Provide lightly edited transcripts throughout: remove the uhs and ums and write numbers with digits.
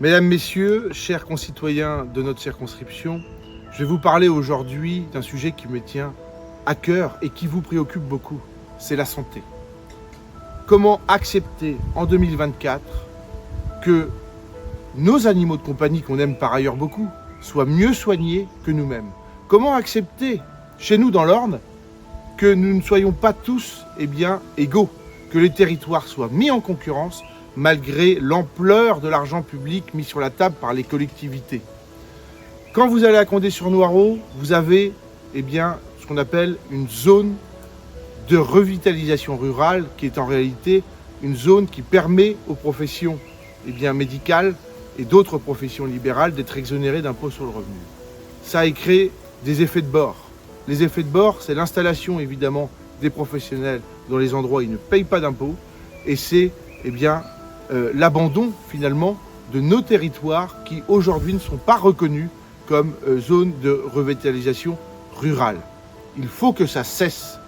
Mesdames, Messieurs, chers concitoyens de notre circonscription, je vais vous parler aujourd'hui d'un sujet qui me tient à cœur et qui vous préoccupe beaucoup, c'est la santé. Comment accepter en 2024 que nos animaux de compagnie, qu'on aime par ailleurs beaucoup, soient mieux soignés que nous-mêmes? Comment accepter, chez nous dans l'Orne, que nous ne soyons pas tous égaux, que les territoires soient mis en concurrence malgré l'ampleur de l'argent public mis sur la table par les collectivités? Quand vous allez à Condé-sur-Noireau, vous avez ce qu'on appelle une zone de revitalisation rurale qui est en réalité une zone qui permet aux professions médicales et d'autres professions libérales d'être exonérées d'impôt sur le revenu. Ça a créé des effets de bord. Les effets de bord, c'est l'installation évidemment des professionnels dans les endroits où ils ne payent pas d'impôts et c'est l'abandon finalement de nos territoires qui aujourd'hui ne sont pas reconnus comme zone de revitalisation rurale. Il faut que ça cesse.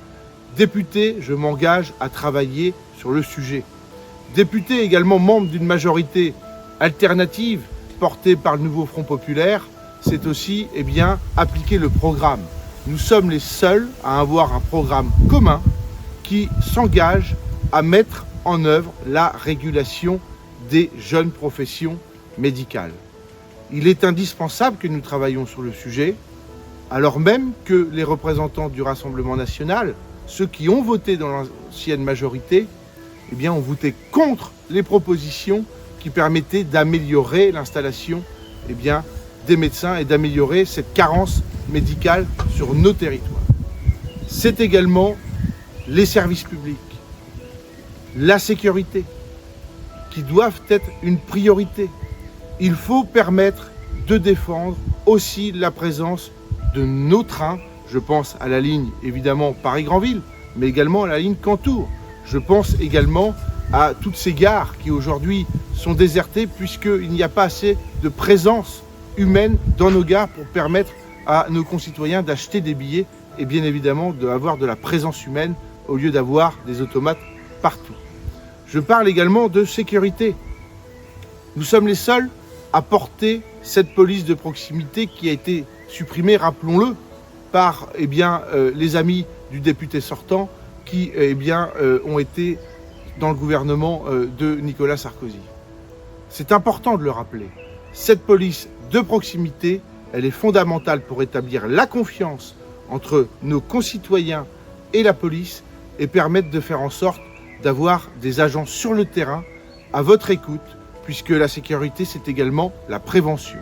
Député, je m'engage à travailler sur le sujet. Député également membre d'une majorité alternative portée par le nouveau Front populaire, c'est aussi appliquer le programme. Nous sommes les seuls à avoir un programme commun qui s'engage à mettre en œuvre la régulation des jeunes professions médicales. Il est indispensable que nous travaillions sur le sujet, alors même que les représentants du Rassemblement national, ceux qui ont voté dans l'ancienne majorité, ont voté contre les propositions qui permettaient d'améliorer l'installation des médecins et d'améliorer cette carence médicale sur nos territoires. C'est également les services publics, la sécurité, qui doivent être une priorité. Il faut permettre de défendre aussi la présence de nos trains. Je pense à la ligne évidemment Paris-Granville, mais également à la ligne Cantour. Je pense également à toutes ces gares qui aujourd'hui sont désertées puisqu'il n'y a pas assez de présence humaine dans nos gares pour permettre à nos concitoyens d'acheter des billets et bien évidemment d'avoir de la présence humaine au lieu d'avoir des automates partout. Je parle également de sécurité. Nous sommes les seuls à porter cette police de proximité qui a été supprimée, rappelons-le, par les amis du député sortant qui ont été dans le gouvernement de Nicolas Sarkozy. C'est important de le rappeler. Cette police de proximité, elle est fondamentale pour établir la confiance entre nos concitoyens et la police et permettre de faire en sorte d'avoir des agents sur le terrain à votre écoute, puisque la sécurité, c'est également la prévention.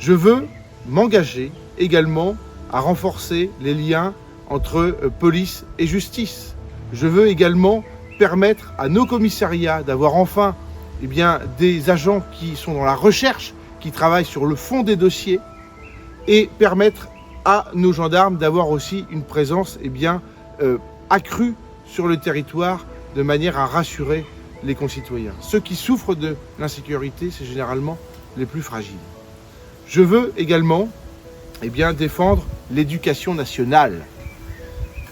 Je veux m'engager également à renforcer les liens entre police et justice. Je veux également permettre à nos commissariats d'avoir enfin des agents qui sont dans la recherche, qui travaillent sur le fond des dossiers et permettre à nos gendarmes d'avoir aussi une présence accrue sur le territoire de manière à rassurer les concitoyens. Ceux qui souffrent de l'insécurité, c'est généralement les plus fragiles. Je veux également défendre l'éducation nationale.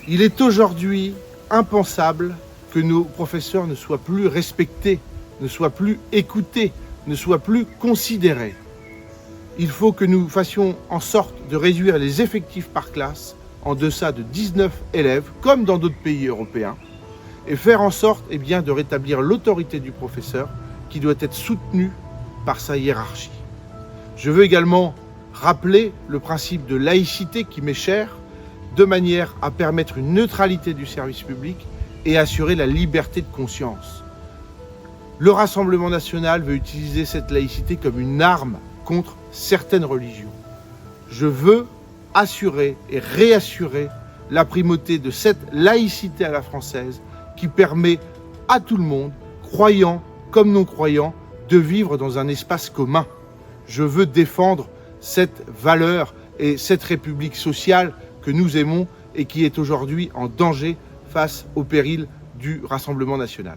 Il est aujourd'hui impensable que nos professeurs ne soient plus respectés, ne soient plus écoutés, ne soient plus considérés. Il faut que nous fassions en sorte de réduire les effectifs par classe en deçà de 19 élèves, comme dans d'autres pays européens, et faire en sorte de rétablir l'autorité du professeur qui doit être soutenue par sa hiérarchie. Je veux également rappeler le principe de laïcité qui m'est cher, de manière à permettre une neutralité du service public et assurer la liberté de conscience. Le Rassemblement national veut utiliser cette laïcité comme une arme contre certaines religions. Je veux assurer et réassurer la primauté de cette laïcité à la française qui permet à tout le monde, croyants comme non-croyants, de vivre dans un espace commun. Je veux défendre cette valeur et cette république sociale que nous aimons et qui est aujourd'hui en danger face au péril du Rassemblement national.